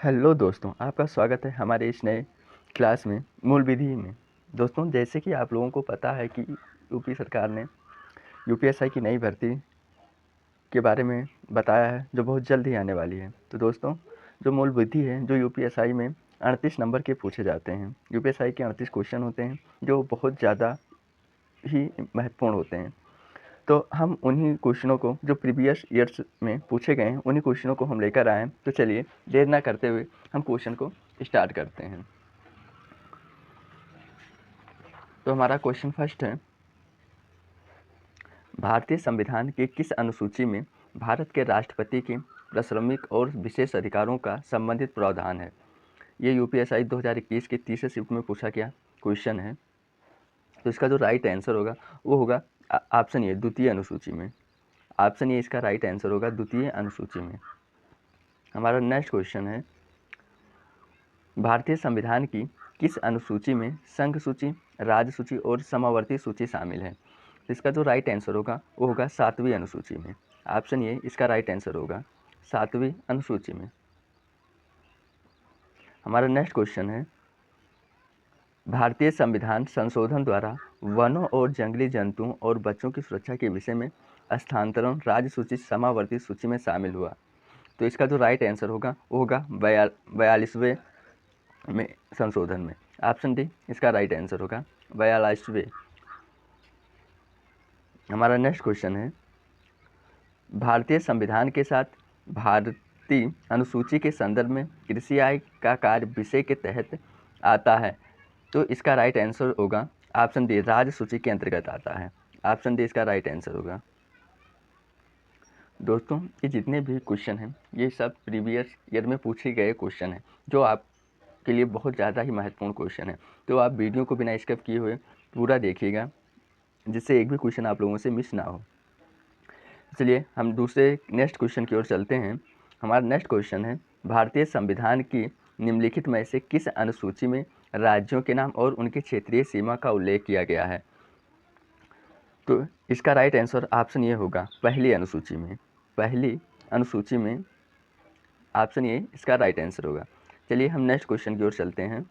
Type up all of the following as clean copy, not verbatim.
Hello दोस्तों, आपका स्वागत है हमारे इस नए क्लास में मूल विधि में। दोस्तों, जैसे कि आप लोगों को पता है कि यूपी सरकार ने यूपीएसआई की नई भर्ती के बारे में बताया है, जो बहुत जल्द ही आने वाली है। तो दोस्तों, जो मूल विधि है, जो यूपीएसआई में 38 नंबर के पूछे जाते हैं। यूपीएसआई के 38 क्वेश्चन होते हैं, जो बहुत ज़्यादा ही महत्वपूर्ण होते हैं। तो हम उन्हीं क्वेश्चनों को जो प्रीवियस ईयर्स में पूछे गए हैं, उन्हीं क्वेश्चनों को हम लेकर आए हैं। तो चलिए, देर ना करते हुए हम क्वेश्चन को स्टार्ट करते हैं। तो हमारा क्वेश्चन फर्स्ट है, भारतीय संविधान के किस अनुसूची में भारत के राष्ट्रपति के प्राथमिक और विशेष अधिकारों का संबंधित प्रावधान है? ये यूपीएसआई 2021 के तीसरे शिफ्ट में पूछा गया क्वेश्चन है। तो इसका जो राइट आंसर होगा वो होगा ऑप्शन ए, द्वितीय अनुसूची में। ऑप्शन ए इसका राइट आंसर होगा, द्वितीय अनुसूची में। हमारा नेक्स्ट क्वेश्चन है, भारतीय संविधान की किस अनुसूची में संघ सूची, राज्य सूची और समावर्ती सूची शामिल है? इसका जो राइट आंसर होगा वो होगा 7वीं अनुसूची में। ऑप्शन ए इसका राइट आंसर होगा, 7वीं अनुसूची में। हमारा नेक्स्ट क्वेश्चन है, भारतीय संविधान संशोधन द्वारा वनों और जंगली जंतुओं और बच्चों की सुरक्षा के विषय में स्थानांतरण राज्य सूची समावर्ती सूची में शामिल हुआ। तो इसका जो राइट आंसर होगा वो होगा 42वें में संशोधन में। ऑप्शन डी इसका राइट आंसर होगा, 42वें। हमारा नेक्स्ट क्वेश्चन है, भारतीय संविधान के साथ भारतीय अनुसूची के संदर्भ में कृषि आय का कार्य विषय के तहत आता है। तो इसका राइट आंसर होगा ऑप्शन डी, राज्य सूची के अंतर्गत आता है। ऑप्शन डी इसका राइट आंसर होगा। दोस्तों, ये जितने भी क्वेश्चन हैं ये सब प्रीवियस ईयर में पूछे गए क्वेश्चन हैं, जो आपके लिए बहुत ज़्यादा ही महत्वपूर्ण क्वेश्चन है। तो आप वीडियो को बिना स्किप किए हुए पूरा देखिएगा, जिससे एक भी क्वेश्चन आप लोगों से मिस ना हो। चलिए हम दूसरे नेक्स्ट क्वेश्चन की ओर चलते हैं। हमारा नेक्स्ट क्वेश्चन है, भारतीय संविधान की निम्नलिखित में से किस अनुसूची में राज्यों के नाम और उनकी क्षेत्रीय सीमा का उल्लेख किया गया है? तो इसका राइट आंसर ऑप्शन ए होगा, पहली अनुसूची में। पहली अनुसूची में ऑप्शन ए इसका राइट आंसर होगा। चलिए हम नेक्स्ट क्वेश्चन की ओर चलते हैं।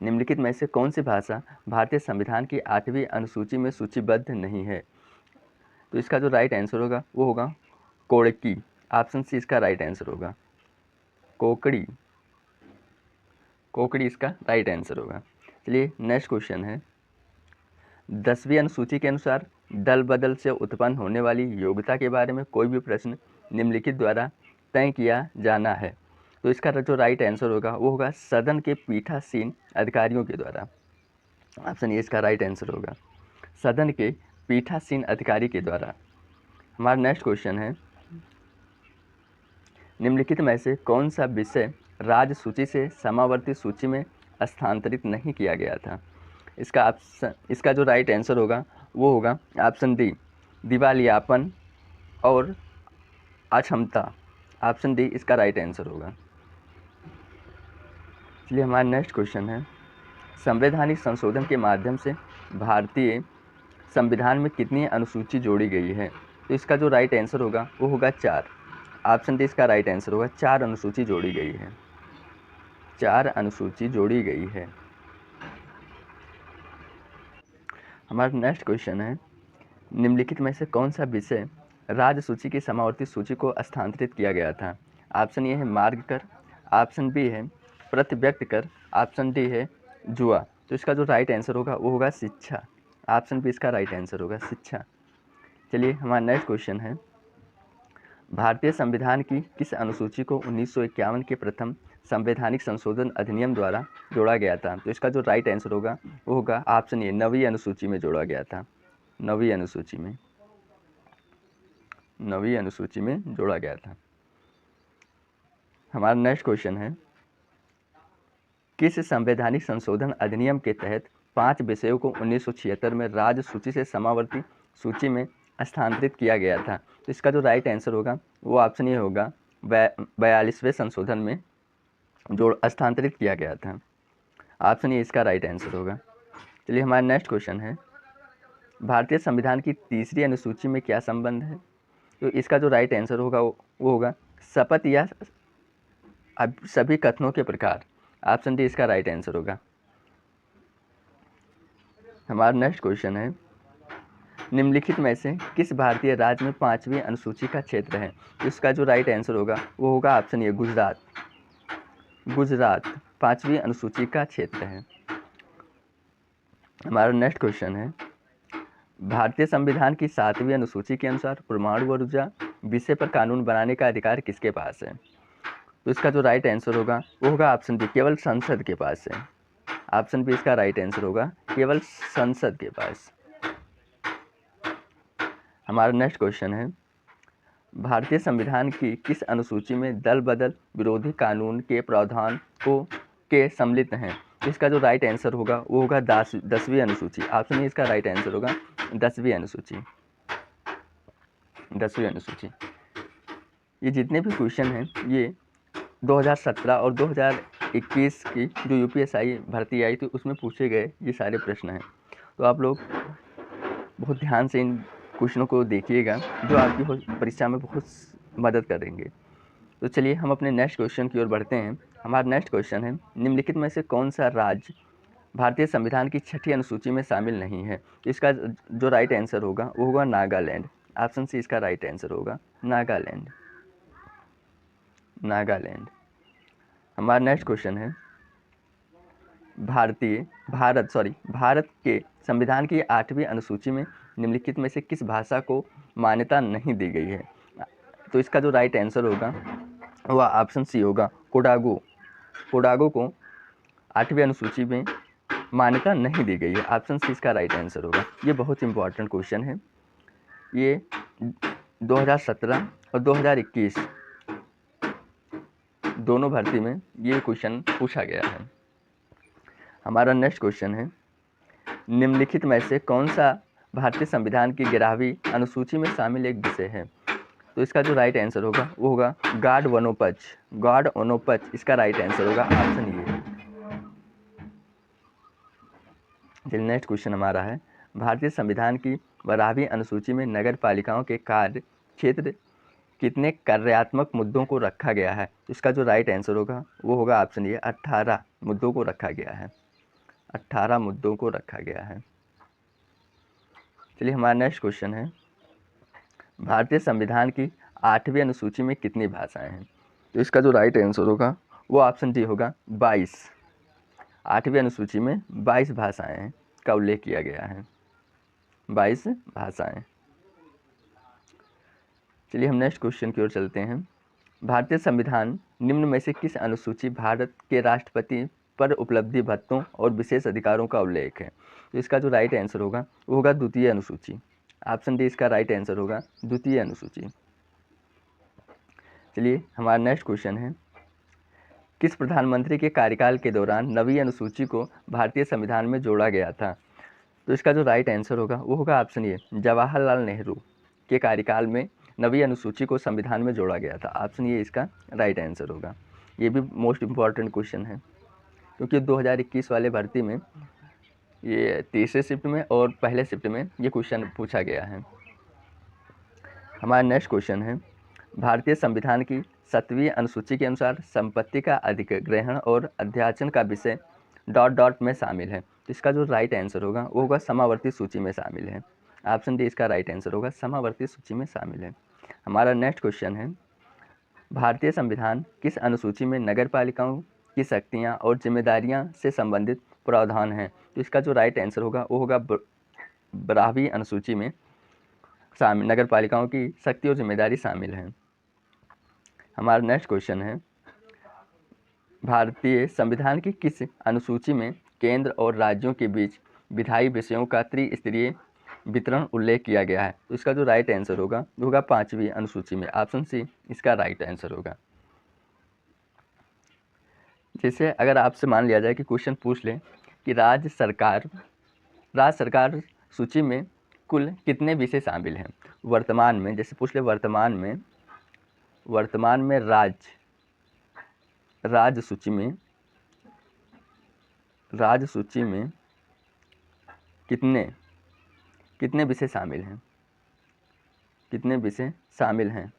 निम्नलिखित में से कौन सी भाषा भारतीय संविधान की 8वीं अनुसूची में सूचीबद्ध नहीं है? तो इसका जो राइट आंसर होगा वो होगा कोड़की। ऑप्शन सी इसका राइट आंसर होगा, कोकड़ी। कोकड़ी इसका राइट आंसर होगा। चलिए नेक्स्ट क्वेश्चन है, 10वीं अनुसूची के अनुसार दल बदल से उत्पन्न होने वाली योग्यता के बारे में कोई भी प्रश्न निम्नलिखित द्वारा तय किया जाना है। तो इसका जो राइट आंसर होगा वो होगा सदन के पीठासीन अधिकारियों के द्वारा। ऑप्शन ए इसका राइट आंसर होगा, सदन के पीठासीन अधिकारी के द्वारा। हमारा नेक्स्ट क्वेश्चन है, निम्नलिखित में से कौन सा विषय राज्य सूची से समावर्ती सूची में स्थानांतरित नहीं किया गया था? इसका जो राइट आंसर होगा वो होगा ऑप्शन डी, दिवालियापन और अक्षमता। ऑप्शन डी इसका राइट आंसर होगा। इसलिए हमारा नेक्स्ट क्वेश्चन है, संवैधानिक संशोधन के माध्यम से भारतीय संविधान में कितनी अनुसूची जोड़ी गई है? तो इसका जो राइट आंसर होगा वो होगा 4। ऑप्शन डी इसका राइट आंसर होगा, 4 अनुसूची जोड़ी गई है। 4 अनुसूची जोड़ी गई है। हमारा नेक्स्ट क्वेश्चन है, निम्नलिखित में से कौन सा विषय राज्य सूची की समावर्ती सूची को स्थानांतरित किया गया था? ऑप्शन ए है मार्ग कर, ऑप्शन बी है प्रतिव्यक्त कर, ऑप्शन डी है जुआ। तो इसका जो राइट आंसर होगा वो होगा शिक्षा। ऑप्शन बी इसका राइट आंसर होगा, शिक्षा। चलिए हमारा नेक्स्ट क्वेश्चन है, भारतीय संविधान की किस अनुसूची को 1951 के प्रथम संवैधानिक संशोधन अधिनियम द्वारा जोड़ा गया था? तो इसका जो राइट आंसर होगा वो होगा ऑप्शन ए, 9वीं अनुसूची में जोड़ा गया था। 9वीं अनुसूची में, 9वीं अनुसूची में जोड़ा गया था। हमारा नेक्स्ट क्वेश्चन है, किस संवैधानिक संशोधन अधिनियम के तहत 5 विषयों को 1976 में राज्य सूची से समावर्ती सूची में स्थानांतरित किया गया था? तो इसका जो राइट आंसर होगा वो ऑप्शन ए होगा, 42वें संशोधन में स्थानांतरित किया गया था। ऑप्शन ए इसका राइट आंसर होगा। चलिए हमारा नेक्स्ट क्वेश्चन है, भारतीय संविधान की तीसरी अनुसूची में क्या संबंध है? तो इसका जो राइट आंसर होगा वो होगा शपथ या अब सभी कथनों के प्रकार। ऑप्शन डी इसका राइट आंसर होगा। हमारा नेक्स्ट क्वेश्चन है, निम्नलिखित में से किस भारतीय राज्य में 5वीं अनुसूची का क्षेत्र है? इसका जो राइट आंसर होगा वो होगा ऑप्शन ए गुजरात। गुजरात 5वीं अनुसूची का क्षेत्र है। हमारा नेक्स्ट क्वेश्चन है, भारतीय संविधान की 7वीं अनुसूची के अनुसार परमाणु ऊर्जा विषय पर कानून बनाने का अधिकार किसके पास है? तो इसका जो राइट आंसर होगा वो होगा ऑप्शन बी केवल संसद के पास है। ऑप्शन बी इसका राइट आंसर होगा, केवल संसद के पास। हमारा नेक्स्ट क्वेश्चन है, भारतीय संविधान की किस अनुसूची में दल बदल विरोधी कानून के प्रावधान के सम्मिलित हैं? इसका जो राइट आंसर होगा वो होगा 10वीं अनुसूची। ऑप्शन ए इसका राइट आंसर होगा 10वीं अनुसूची। 10वीं अनुसूची। ये जितने भी क्वेश्चन हैं ये 2017 और 2021 की जो यूपीएससी भर्ती आई थी उसमें पूछे गए ये सारे प्रश्न हैं। तो आप लोग बहुत ध्यान से इन क्वेश्चनों को देखिएगा जो आपकी परीक्षा में बहुत मदद करेंगे। तो चलिए हम अपने नेक्स्ट क्वेश्चन की ओर बढ़ते हैं। हमारा नेक्स्ट क्वेश्चन है, निम्नलिखित में से कौन सा राज्य भारतीय संविधान की 6ठी अनुसूची में शामिल नहीं है? इसका जो राइट आंसर होगा वो होगा नागालैंड। ऑप्शन सी इसका राइट आंसर होगा नागालैंड। नागालैंड। हमारा नेक्स्ट क्वेश्चन है, भारत के संविधान की 8वीं अनुसूची में निम्नलिखित में से किस भाषा को मान्यता नहीं दी गई है? तो इसका जो राइट आंसर होगा वह ऑप्शन सी होगा कोडागू। कोडागू को 8वीं अनुसूची में मान्यता नहीं दी गई है। ऑप्शन सी इसका राइट आंसर होगा। ये बहुत इंपॉर्टेंट क्वेश्चन है। ये 2017 और 2021 दोनों भर्ती में ये क्वेश्चन पूछा गया है। हमारा नेक्स्ट क्वेश्चन है, निम्नलिखित में से कौन सा भारतीय संविधान की 11वीं अनुसूची में शामिल एक विषय है? तो इसका जो राइट आंसर होगा वो होगा गार्ड वनोपज। गार्ड वनोपज इसका राइट आंसर होगा, ऑप्शन ए। चलिए नेक्स्ट क्वेश्चन हमारा है, भारतीय संविधान की 12वीं अनुसूची में नगर पालिकाओं के कार्य क्षेत्र कितने कार्यात्मक मुद्दों को रखा गया है? इसका जो राइट आंसर होगा वो होगा ऑप्शन ए 18 मुद्दों को रखा गया है। 18 मुद्दों को रखा गया है। चलिए हमारा नेक्स्ट क्वेश्चन है, भारतीय संविधान की 8वीं अनुसूची में कितनी भाषाएं हैं? तो इसका जो राइट आंसर होगा वो ऑप्शन डी होगा 22। 8वीं अनुसूची में 22 भाषाएं का उल्लेख किया गया है। 22 भाषाएं। चलिए हम नेक्स्ट क्वेश्चन की ओर चलते हैं। भारतीय संविधान निम्न में से किस अनुसूची भारत के राष्ट्रपति पर उपलब्धि भत्तों और विशेष अधिकारों का उल्लेख है? तो इसका जो राइट आंसर होगा वो होगा द्वितीय अनुसूची। ऑप्शन डी इसका राइट आंसर होगा द्वितीय अनुसूची। चलिए हमारा नेक्स्ट क्वेश्चन है, किस प्रधानमंत्री के कार्यकाल के दौरान 9वीं अनुसूची को भारतीय संविधान में जोड़ा गया था? तो इसका जो राइट आंसर होगा वो होगा ऑप्शन ए जवाहरलाल नेहरू के कार्यकाल में 9वीं अनुसूची को संविधान में जोड़ा गया था। ऑप्शन ए इसका राइट आंसर होगा। ये भी मोस्ट इम्पॉर्टेंट क्वेश्चन है क्योंकि 2021 वाले भर्ती में ये तीसरे शिफ्ट में और पहले शिफ्ट में ये क्वेश्चन पूछा गया है। हमारा नेक्स्ट क्वेश्चन है, भारतीय संविधान की 7वीं अनुसूची के अनुसार संपत्ति का अधिग्रहण और अध्याचन का विषय ... में शामिल है। तो इसका जो राइट आंसर होगा वो होगा समावर्ती सूची में शामिल है। ऑप्शन डी इसका राइट आंसर होगा, समावर्ती सूची में शामिल है। हमारा नेक्स्ट क्वेश्चन है, भारतीय संविधान किस अनुसूची में नगर पालिकाओं की शक्तियाँ और जिम्मेदारियाँ से संबंधित प्रावधान हैं? तो इसका जो राइट आंसर होगा वो होगा 12वीं अनुसूची में शामिल नगर पालिकाओं की शक्ति और जिम्मेदारी शामिल है। हमारा नेक्स्ट क्वेश्चन है, भारतीय संविधान की किस अनुसूची में केंद्र और राज्यों के बीच विधायी विषयों का त्रिस्तरीय वितरण उल्लेख किया गया है? तो इसका जो राइट आंसर होगा वो होगा 5वीं अनुसूची में। ऑप्शन सी इसका राइट आंसर होगा। जैसे अगर आपसे मान लिया जाए कि क्वेश्चन पूछ ले कि राज्य सरकार सूची में कुल कितने विषय शामिल हैं वर्तमान में, जैसे पूछ ले वर्तमान में राज्य सूची में कितने विषय शामिल हैं? कितने विषय शामिल हैं?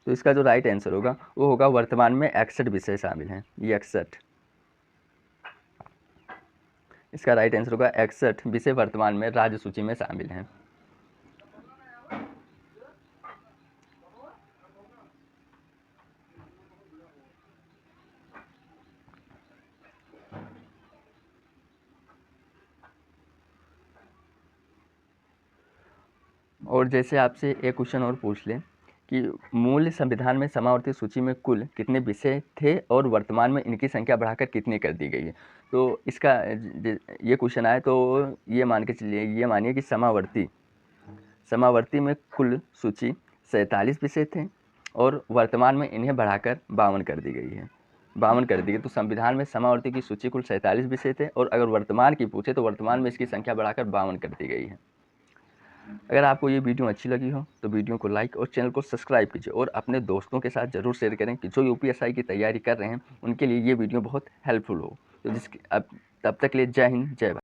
तो इसका जो राइट आंसर होगा वो होगा वर्तमान में 61 विषय शामिल हैं। ये 61, इसका राइट आंसर होगा 61 विषय वर्तमान में राज्य सूची में शामिल हैं। और जैसे आपसे एक क्वेश्चन और पूछ लें कि मूल संविधान में समावर्ती सूची में कुल कितने विषय थे और वर्तमान में इनकी संख्या बढ़ाकर कितनी कर दी गई है। तो इसका ये क्वेश्चन आए तो ये मान के चलिए, ये मानिए कि समावर्ती में कुल सूची 47 विषय थे और वर्तमान में इन्हें बढ़ाकर 52 कर दी गई है। 52 कर दी गई। तो संविधान में समावर्ती की सूची कुल 47 विषय थे और अगर वर्तमान की पूछे तो वर्तमान में इसकी संख्या बढ़ाकर 52 कर दी गई है। अगर आपको ये वीडियो अच्छी लगी हो तो वीडियो को लाइक और चैनल को सब्सक्राइब कीजिए और अपने दोस्तों के साथ ज़रूर शेयर करें कि जो यूपीएससी की तैयारी कर रहे हैं उनके लिए ये वीडियो बहुत हेल्पफुल हो। तो अब तक के लिए जय हिंद, जय भारत।